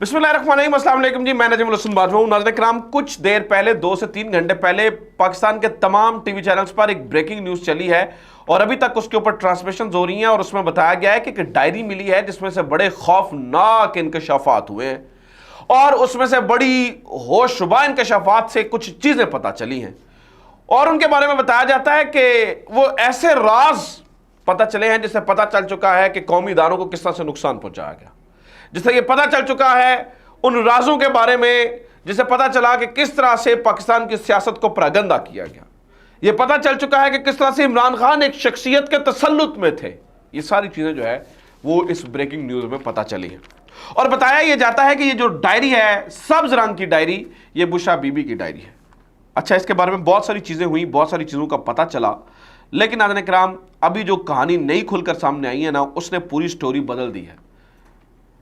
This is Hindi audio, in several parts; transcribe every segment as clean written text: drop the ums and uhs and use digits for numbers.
बिस्मिल्लाहिर्रहमानिर्रहीम, अस्सलाम वालेकुम जी। मैं नजीमुल हसन बात हूं। नाज़रीन किराम, कुछ देर पहले 2 से 3 घंटे पहले पाकिस्तान के तमाम टीवी चैनल्स पर एक ब्रेकिंग न्यूज़ चली है और अभी तक उसके ऊपर ट्रांसमिशन हो रही हैं और उसमें बताया गया है कि एक डायरी मिली है जिसमें से बड़े खौफनाक इंकशाफात हुए हैं और उसमें से बड़ी होशरुबा इंकशाफात से कुछ चीज़ें पता चली हैं और उनके बारे में बताया जाता है कि वो ऐसे राज पता चले हैं जिससे पता चल चुका है कि कौमी इदारों को किस तरह से नुकसान पहुंचाया गया, जिससे ये पता चल चुका है उन राजों के बारे में जिसे पता चला कि किस तरह से पाकिस्तान की सियासत को प्रागंदा किया गया। ये पता चल चुका है कि किस तरह से इमरान खान एक शख्सियत के तसल्लुत में थे। ये सारी चीजें जो है वो इस ब्रेकिंग न्यूज में पता चली है और बताया यह जाता है कि ये जो डायरी है, सब्ज रंग की डायरी, ये बुशरा बीबी की डायरी है। अच्छा, इसके बारे में बहुत सारी चीजें हुई, बहुत सारी चीजों का पता चला, लेकिन नाज़रीन किराम अभी जो कहानी नई खुलकर सामने आई है ना, उसने पूरी स्टोरी बदल दी है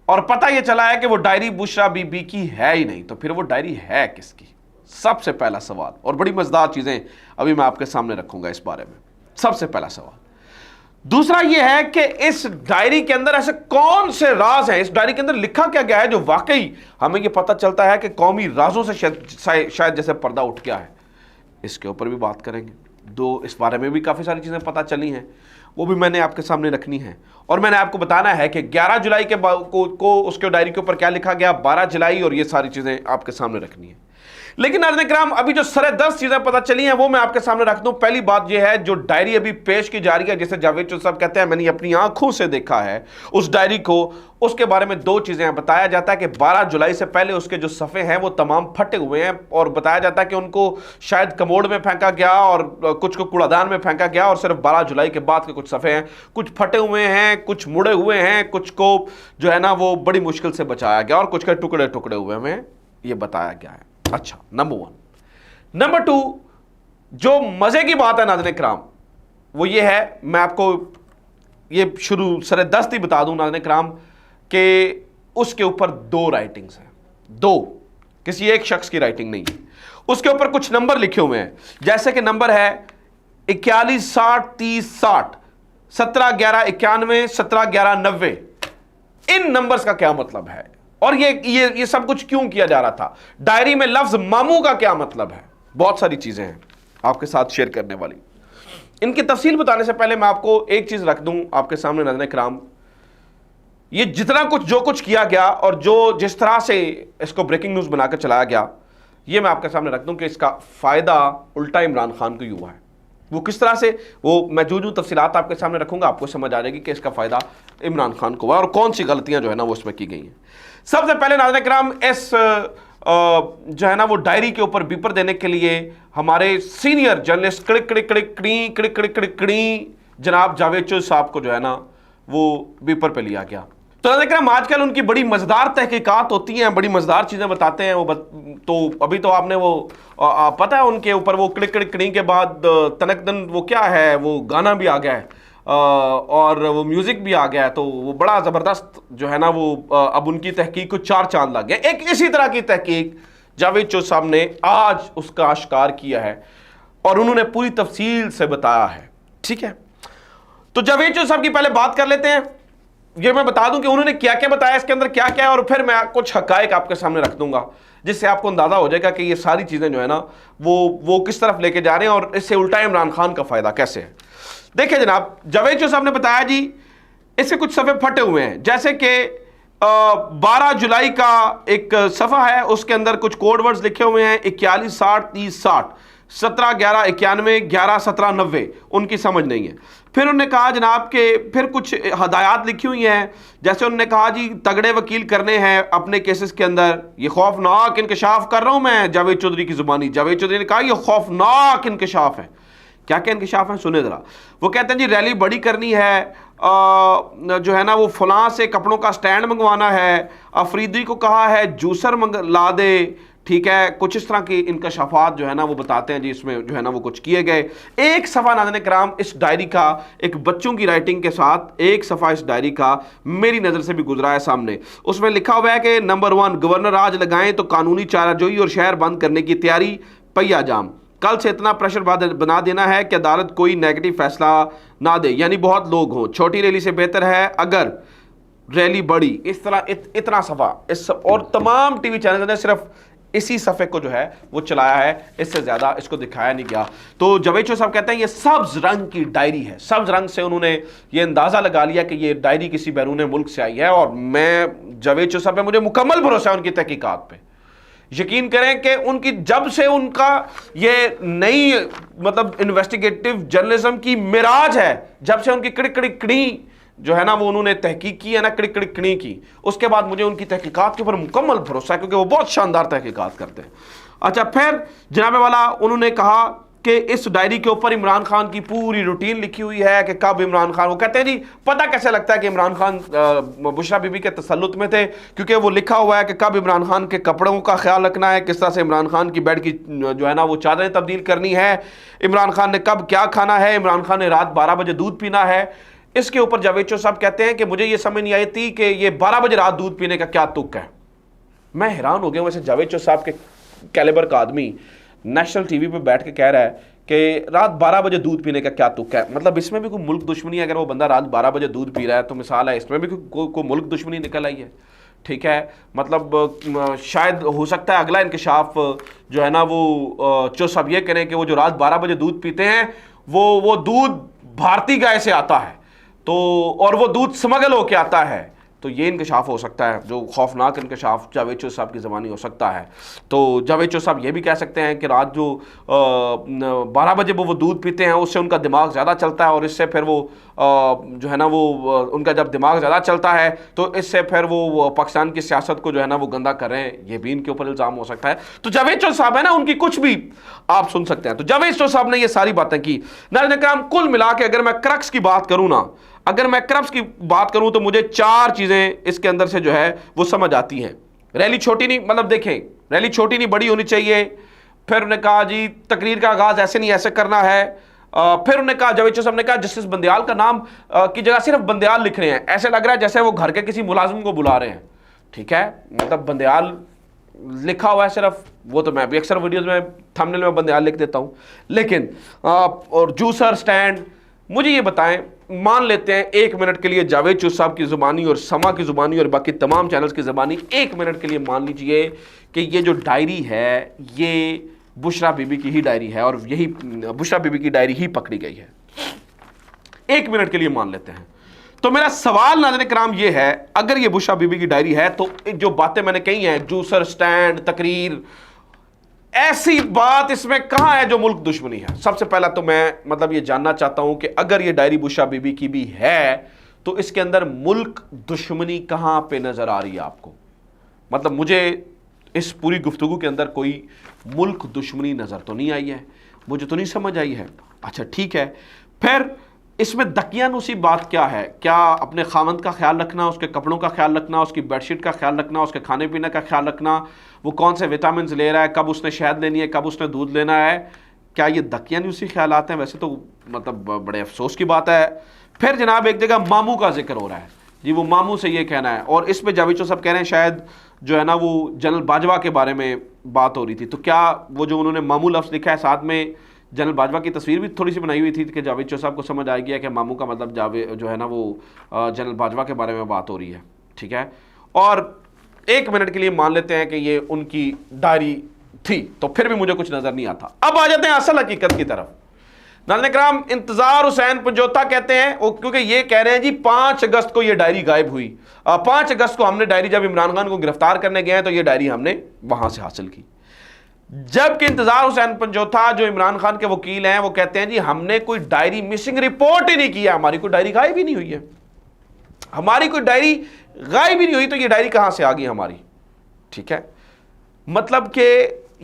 और पता यह चला है कि वो डायरी बुशरा बीबी की है ही नहीं, तो फिर वो डायरी है किसकी? सबसे पहला सवाल, और बड़ी मजेदार चीजें अभी मैं आपके सामने रखूंगा इस बारे में। सबसे पहला सवाल। दूसरा यह है कि इस डायरी के अंदर ऐसे कौन से राज हैं, इस डायरी के अंदर लिखा क्या गया है जो वाकई हमें यह पता चलता है कि कौमी राजों से शायद जैसे पर्दा उठ गया है। इसके ऊपर भी बात करेंगे। इस बारे में भी काफ़ी सारी चीज़ें पता चली हैं, वो भी मैंने आपके सामने रखनी है और मैंने आपको बताना है कि 11 जुलाई के को उसके डायरी के ऊपर क्या लिखा गया, 12 जुलाई, और ये सारी चीज़ें आपके सामने रखनी है। लेकिन नाज़रीन किराम, अभी जो सरे 10 चीज़ें पता चली हैं वो मैं आपके सामने रख दूं। पहली बात यह है, जो डायरी अभी पेश की जा रही है, जिसे जावेद चौधरी साहब कहते हैं मैंने अपनी आंखों से देखा है उस डायरी को, उसके बारे में 2 चीज़ें बताया जाता है कि 12 जुलाई से पहले उसके जो सफ़े हैं वो तमाम फटे हुए हैं और बताया जाता है कि उनको शायद कमोड में फेंका गया और कुछ को कूड़ादान में फेंका गया और सिर्फ 12 जुलाई के बाद के कुछ सफ़े हैं, कुछ फटे हुए हैं, कुछ मुड़े हुए हैं, कुछ को जो है ना वो बड़ी मुश्किल से बचाया गया और कुछ के टुकड़े टुकड़े हुए हमें ये बताया गया है। अच्छा, नंबर 1। नंबर 2, जो मजे की बात है नाज़रीन किराम वो ये है, मैं आपको ये शुरू सरे दस्त ही बता दूं नाज़रीन किराम कि उसके ऊपर 2 राइटिंग्स हैं, 2, किसी एक शख्स की राइटिंग नहीं है। उसके ऊपर कुछ नंबर लिखे हुए हैं, जैसे कि नंबर है 41 60 30 60, 17 11 91, 17 11 90। इन नंबर्स का क्या मतलब है और ये सब कुछ क्यों किया जा रहा था? डायरी में लफ्ज मामू का क्या मतलब है? बहुत सारी चीजें हैं आपके साथ शेयर करने वाली। इनकी तफसील बताने से पहले मैं आपको एक चीज रख दूं आपके सामने नाज़रीन किराम। ये जितना कुछ जो कुछ किया गया और जो जिस तरह से इसको ब्रेकिंग न्यूज बनाकर चलाया गया, ये मैं आपके सामने रख दूं कि इसका फायदा उल्टा इमरान खान को ही हुआ है। वो किस तरह से, वो मैं जो तफसीलात आपके सामने रखूंगा आपको समझ आ जाएगी कि इसका फायदा इमरान खान को हुआ और कौन सी गलतियां जो है ना वो इसमें की गई हैं। सबसे पहले नाज़रीन किराम, इस जो है ना वो डायरी के ऊपर बीपर देने के लिए हमारे सीनियर जर्नलिस्ट कड़ी जनाब जावेद चौधरी साहब को जो है ना वो बीपर पे लिया गया। तो नाज़रीन किराम, आजकल उनकी बड़ी मजेदार तहकीकात होती हैं, बड़ी मजेदार चीजें बताते हैं वो तो अभी तो आपने वो पता है उनके ऊपर वो कड़ी के बाद तनकदन वो क्या है, वो गाना भी आ गया है और वो म्यूजिक भी आ गया है, तो वो बड़ा ज़बरदस्त जो है ना वो अब उनकी तहकीक को 4 चांद लग गए। एक इसी तरह की तहकीक जावेद चौधरी साहब ने आज उसका आश्कार किया है और उन्होंने पूरी तफसील से बताया है। ठीक है, तो जावेद चौधरी साहब की पहले बात कर लेते हैं। ये मैं बता दूं कि उन्होंने क्या क्या बताया, इसके अंदर क्या क्या है, और फिर मैं कुछ हकायक आपके सामने रख दूंगा जिससे आपको अंदाजा हो जाएगा कि ये सारी चीजें जो है ना वो किस तरफ लेके जा रहे हैं और इससे उल्टा इमरान खान का फायदा कैसे है। देखिए जनाब, जावेद चौधरी साहब ने बताया जी इसके कुछ सफ़े फटे हुए हैं, जैसे कि 12 जुलाई का एक सफ़ा है, उसके अंदर कुछ कोड वर्ड्स लिखे हुए हैं 41 60 30 60, 17 11 91, 11 17 90, उनकी समझ नहीं है। फिर उन्होंने कहा जनाब के फिर कुछ हदायत लिखी हुई हैं, जैसे उन्होंने कहा जी तगड़े वकील करने हैं अपने केसेस के अंदर। ये खौफनाक इंकशाफ कर रहा हूं मैं जावेद चौधरी की जुबानी। जावेद चौधरी ने कहा ये खौफनाक इंकशाफ है। क्या क्या इंकशाफ है सुने जरा। वो कहते हैं जी रैली बड़ी करनी है, जो है ना वो फलां से कपड़ों का स्टैंड मंगवाना है, अफरीदी को कहा है जूसर ला दे। ठीक है, कुछ इस तरह की इंकशाफात जो है ना वो बताते हैं जी, इसमें जो है ना वो कुछ किए गए। एक सफ़ा नाज़रीन किराम इस डायरी का, एक बच्चों की राइटिंग के साथ एक सफ़ा इस डायरी का मेरी नज़र से भी गुजरा है सामने। उसमें लिखा हुआ है कि नंबर 1, गवर्नर राज लगाएं तो कानूनी चाराजोई और शहर बंद करने की तैयारी, पहिया जाम। कल से इतना प्रेशर बना देना है कि अदालत कोई नेगेटिव फैसला ना दे, यानी बहुत लोग हों। छोटी रैली से बेहतर है अगर रैली बड़ी, इस तरह इतना सफा इस, और तमाम टीवी चैनल ने सिर्फ इसी सफ़े को जो है वो चलाया है, इससे ज़्यादा इसको दिखाया नहीं गया। तो जावेद चौधरी साहब कहते हैं ये सब्ज रंग की डायरी है। सब्ज रंग से उन्होंने ये अंदाज़ा लगा लिया कि ये डायरी किसी बैरून मुल्क से आई है। और मैं जावेद चौधरी साहब पे मुझे मुकम्मल भरोसा है उनकी तहकीकात पे। यकीन करें कि उनकी जब से उनका ये नई मतलब इन्वेस्टिगेटिव जर्नलिज्म की मिराज है, जब से उनकी कड़ी जो है ना वो उन्होंने तहकीक की है ना, कड़ी की, उसके बाद मुझे उनकी तहकीकात के ऊपर मुकम्मल भरोसा है, क्योंकि वो बहुत शानदार तहकीकात करते हैं। अच्छा, फिर जनाब वाला उन्होंने कहा कि इस डायरी के ऊपर इमरान खान की पूरी रूटीन लिखी हुई है कि कब इमरान खान, वो कहते हैं जी पता कैसे लगता है कि इमरान खान बुशरा बीबी के तसल्लुत में थे, क्योंकि वो लिखा हुआ है कि कब इमरान खान के कपड़ों का ख्याल रखना है, किस तरह से इमरान खान की बेड की जो है ना वो चादरें तब्दील करनी है, इमरान खान ने कब क्या खाना है, इमरान खान ने रात 12 बजे दूध पीना है। इसके ऊपर जावेद चौधरी साहब कहते हैं कि मुझे ये समझ नहीं आई थी कि ये 12 बजे रात दूध पीने का क्या तुक है। मैं हैरान हो गया। वैसे जावेद चौधरी साहब के कैलिबर का आदमी नेशनल टीवी पे बैठ के कह रहा है कि रात 12 बजे दूध पीने का क्या तुक है। मतलब इसमें भी कोई मुल्क दुश्मनी है। अगर वो बंदा रात 12 बजे दूध पी रहा है तो मिसाल है इसमें भी कोई मुल्क दुश्मनी निकल आई है। ठीक है, मतलब शायद हो सकता है अगला इंकशाफ जो है ना वो जो सब ये करें कि वो जो रात 12 बजे दूध पीते हैं वो दूध भारतीय गाय से आता है, तो और वो दूध स्मगल होके आता है। तो ये इंकशाफ हो सकता है, जो खौफनाक इंकशाफ जावेद चौधरी साहब की ज़बानी हो सकता है। तो जावेद चौधरी साहब ये भी कह सकते हैं कि रात जो 12 बजे वो दूध पीते हैं उससे उनका दिमाग ज़्यादा चलता है, और इससे फिर वो जो है ना वो उनका जब दिमाग ज़्यादा चलता है तो इससे फिर वो पाकिस्तान की सियासत को जो है ना वो गंदा कर रहे हैं, ये भी इनके ऊपर इल्ज़ाम हो सकता है। तो जावेद चौधरी साहब है ना, उनकी कुछ भी आप सुन सकते हैं। तो जावेद चौधरी साहब ने ये सारी बातें की। नाज़रीन इकराम, कुल मिला के अगर मैं क्रक्स की बात करूँ ना, अगर मैं क्रक्स की बात करूं तो मुझे 4 चीजें इसके अंदर से जो है वो समझ आती हैं। रैली छोटी नहीं, मतलब देखें रैली छोटी नहीं बड़ी होनी चाहिए। फिर उन्होंने कहा जी तकरीर का आगाज ऐसे नहीं ऐसे करना है। फिर उन्होंने कहा, जावेद चौधरी साहब ने कहा जस्टिस बंदयाल का नाम की जगह सिर्फ बंदयाल लिख रहे हैं, ऐसे लग रहा है जैसे वो घर के किसी मुलाजिम को बुला रहे हैं। ठीक है, मतलब बंदयाल लिखा हुआ है सिर्फ, वो तो मैं भी अक्सर वीडियोज में थंबनेल में बंदयाल लिख देता हूँ। लेकिन और जूसर स्टैंड, मुझे ये बताएं, मान लेते हैं 1 मिनट के लिए जावेद चौधरी साहब की ज़ुबानी और समा की ज़ुबानी और बाकी तमाम चैनल्स की ज़ुबानी 1 मिनट के लिए मान लीजिए कि ये जो डायरी है ये बुशरा बीबी की ही डायरी है और यही बुशरा बीबी की डायरी ही पकड़ी गई है। 1 मिनट के लिए मान लेते हैं। तो मेरा सवाल नाज़रीन किराम ये है, अगर ये बुशरा बीबी की डायरी है तो जो बातें मैंने कही हैं, जूसर स्टैंड, तकरीर, ऐसी बात इसमें कहां है जो मुल्क दुश्मनी है? सबसे पहला तो मैं मतलब ये जानना चाहता हूं कि अगर ये डायरी बुशरा बीबी की भी है तो इसके अंदर मुल्क दुश्मनी कहां पे नजर आ रही है आपको? मतलब मुझे इस पूरी गुफ्तगू के अंदर कोई मुल्क दुश्मनी नजर तो नहीं आई है, मुझे तो नहीं समझ आई है। अच्छा ठीक है, फिर इसमें दकियानूसी बात क्या है? क्या अपने खामंद का ख्याल रखना, उसके कपड़ों का ख्याल रखना, उसकी बेडशीट का ख्याल रखना, उसके खाने पीने का ख्याल रखना, वो कौन से विटामिन ले रहा है, कब उसने शहद लेनी है, कब उसने दूध लेना है, क्या ये दकियानूसी ख्याल आते हैं? वैसे तो मतलब बड़े अफसोस की बात है। फिर जनाब एक जगह मामू का जिक्र हो रहा है जी, वो मामू से ये कहना है, और इस पर जावेद चौधरी साहब कह रहे हैं शायद जो है ना वो जनरल बाजवा के बारे में बात हो रही थी। तो क्या वो जो उन्होंने मामू लफ्ज़ लिखा है साथ में जनरल बाजवा की तस्वीर भी थोड़ी सी बनाई हुई थी कि जावेद चौधरी साहब को समझ आ गया कि मामू का मतलब जावेद जो है ना वो जनरल बाजवा के बारे में बात हो रही है। ठीक है, और 1 मिनट के लिए मान लेते हैं कि ये उनकी डायरी थी, तो फिर भी मुझे कुछ नजर नहीं आता। अब आ जाते हैं असल हकीकत की तरफ। नाज़रीन किराम, इंतजार हुसैन पंजोता कहते हैं, क्योंकि ये कह रहे हैं जी 5 अगस्त को ये डायरी गायब हुई। 5 अगस्त को हमने डायरी, जब इमरान खान को गिरफ्तार करने गए हैं तो ये डायरी हमने वहां से हासिल की। जबकि इंतजार हुसैन पंजोता जो इमरान खान के वकील हैं वो कहते हैं जी हमने कोई डायरी मिसिंग रिपोर्ट ही नहीं किया, हमारी कोई डायरी गायब ही नहीं हुई है, हमारी कोई डायरी गायब ही नहीं हुई, तो ये डायरी कहां से आ गई हमारी? ठीक है, मतलब कि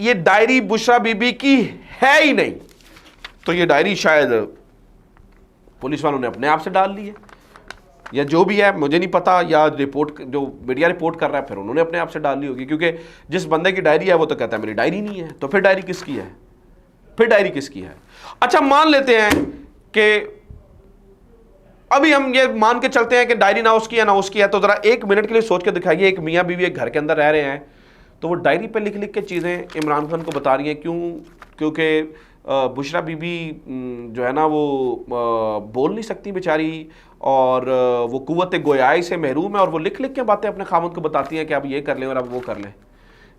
ये डायरी बुशरा बीबी की है ही नहीं, तो ये डायरी शायद पुलिस वालों ने अपने आप से डाल ली है या जो भी है मुझे नहीं पता, या रिपोर्ट जो मीडिया रिपोर्ट कर रहा है फिर उन्होंने अपने आप से डाल ली होगी, क्योंकि जिस बंदे की डायरी है वो तो कहता है मेरी डायरी नहीं है, तो फिर डायरी किसकी है? फिर डायरी किसकी है? अच्छा मान लेते हैं कि अभी हम ये मान के चलते हैं कि डायरी ना उसकी है ना उसकी है, तो जरा 1 मिनट के लिए सोच के दिखाइए, एक मियाँ बीवी एक घर के अंदर रह रहे हैं, तो वो डायरी पे लिख लिख के चीज़ें इमरान खान को बता रही हैं। क्यों? क्योंकि बुशरा बीबी जो है ना वो बोल नहीं सकती बेचारी, और वो कुव्वत गोयाई से महरूम है, और वो लिख लिख के बातें अपने खामद को बताती हैं कि अब ये कर लें और अब वो कर लें।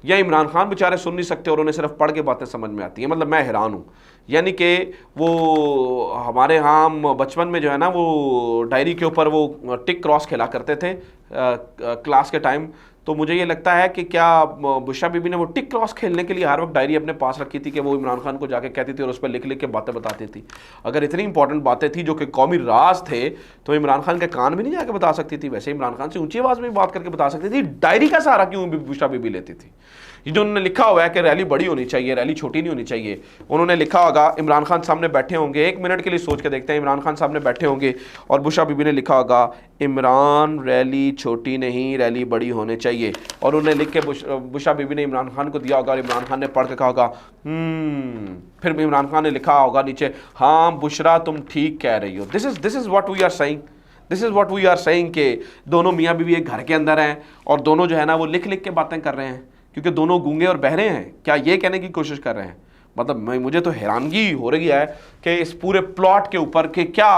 या इमरान खान बेचारे सुन नहीं सकते और उन्हें सिर्फ पढ़ के बातें समझ में आती हैं। मतलब मैं हैरान हूँ। यानी कि वो हमारे यहाँ हम बचपन में जो है ना वो डायरी के ऊपर वो टिक क्रॉस खेला करते थे क्लास के टाइम। तो मुझे ये लगता है कि क्या बुशरा बीबी ने वो टिक क्रॉस खेलने के लिए हर वक्त डायरी अपने पास रखी थी कि वो इमरान खान को जाके कहती थी और उस पर लिख लिख के बातें बताती थी। अगर इतनी इंपॉर्टेंट बातें थी जो कि कौमी राज थे तो इमरान खान के कान भी नहीं जाके बता सकती थी? वैसे इमरान खान से ऊंची आवाज़ में बात करके बता सकती थी। डायरी का सहारा क्यों बुशरा बीबी लेती थी? ये जो उन्होंने लिखा हुआ है कि रैली बड़ी होनी चाहिए, रैली छोटी नहीं होनी चाहिए, उन्होंने लिखा होगा इमरान खान सामने बैठे होंगे, 1 मिनट के लिए सोच के देखते हैं, इमरान खान सामने बैठे होंगे और बुशरा बीबी ने लिखा होगा इमरान रैली छोटी नहीं रैली बड़ी होनी चाहिए, और उन्हें लिख के बुशरा बीबी ने इमरान खान को दिया होगा और इमरान खान ने पढ़ के कहा होगा फिर इमरान खान ने लिखा होगा नीचे हाँ बुशरा तुम ठीक कह रही हो। This is what we are saying, this is what we are saying कि दोनों मियाँ बीवी एक घर के अंदर हैं और दोनों जो है ना वो लिख लिख के बातें कर रहे हैं क्योंकि दोनों गूंगे और बहरे हैं। क्या ये कहने की कोशिश कर रहे हैं? मतलब मुझे तो हैरानगी हो रही है कि इस पूरे प्लॉट के ऊपर कि क्या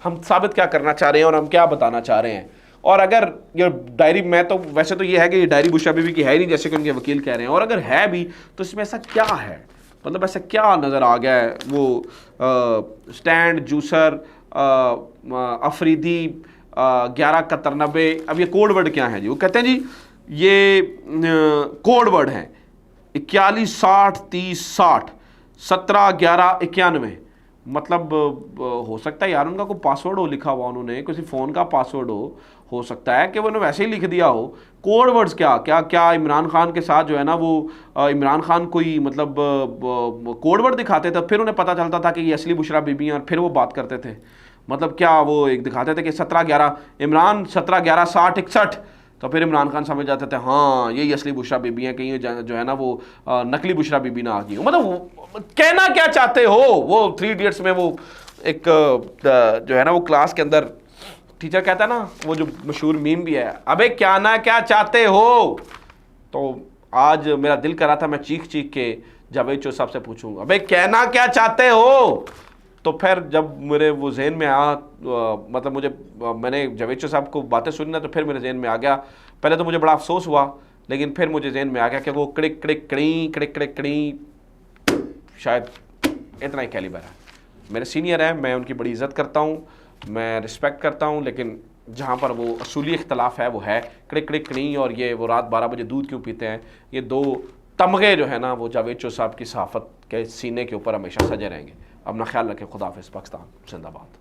हम साबित क्या करना चाह रहे हैं और हम क्या बताना चाह रहे हैं। और अगर ये डायरी, मैं तो वैसे तो ये है कि ये डायरी बुशरा बीबी की है ही नहीं जैसे कि उनके वकील कह रहे हैं, और अगर है भी तो इसमें ऐसा क्या है, मतलब ऐसा क्या नज़र आ गया है? वो स्टैंड जूसर अफरीदी 11 अब ये कोड वर्ड क्या है जी? वो कहते हैं जी ये कोड वर्ड हैं 41 60 30 60 17 11 91। मतलब हो सकता है यार उनका कोई पासवर्ड हो लिखा हुआ, उन्होंने किसी फ़ोन का पासवर्ड हो सकता है कि वो उन्होंने वैसे ही लिख दिया हो। कोड वर्ड्स क्या क्या क्या इमरान खान के साथ जो है ना वो इमरान खान कोई मतलब कोड वर्ड दिखाते थे, फिर उन्हें पता चलता था कि ये असली बुशरा बीबी हैं और फिर वो बात करते थे। मतलब क्या वो एक दिखाते थे कि 17 11 इमरान 17 11 60 61, तो फिर इमरान खान समझ जाते थे हाँ यही असली बुशरा बीबी है, कहीं जो है ना वो नकली बुशरा बीबी ना आ गई। मतलब कहना क्या चाहते हो? वो 3 इडियट्स में वो एक जो है ना वो क्लास के अंदर टीचर कहता है ना, वो जो मशहूर मीम भी है, अबे क्या ना क्या चाहते हो। तो आज मेरा दिल कर रहा था मैं चीख चीख के जावेद चो साहब से पूछूं अबे कहना क्या चाहते हो। तो फिर जब मेरे वो जहन में आया, मतलब मैंने जावेद चो साहब को बातें सुनी ना, तो फिर मेरे जहन में आ गया। पहले तो मुझे बड़ा अफसोस हुआ, लेकिन फिर मुझे जहन में आ गया कि वो कड़िक कड़िक कड़ी कड़िक कड़िक कड़ी शायद इतना ही कैलिबर है। मेरे सीनियर हैं, मैं उनकी बड़ी इज़्ज़त करता हूँ, मैं रिस्पेक्ट करता हूँ, लेकिन जहाँ पर वो असूली इख्तलाफ है वो है कड़िक कड़िक कड़ी और ये वो रात 12 बजे दूध क्यों पीते हैं। ये 2 तमगे जो है ना वो जावेद चो साहब की सहाफ़त के सीने के ऊपर हमेशा सजे रहेंगे। अपना ख्याल रखें। खुदा हाफ़िज़। पाकिस्तान जिंदाबाद।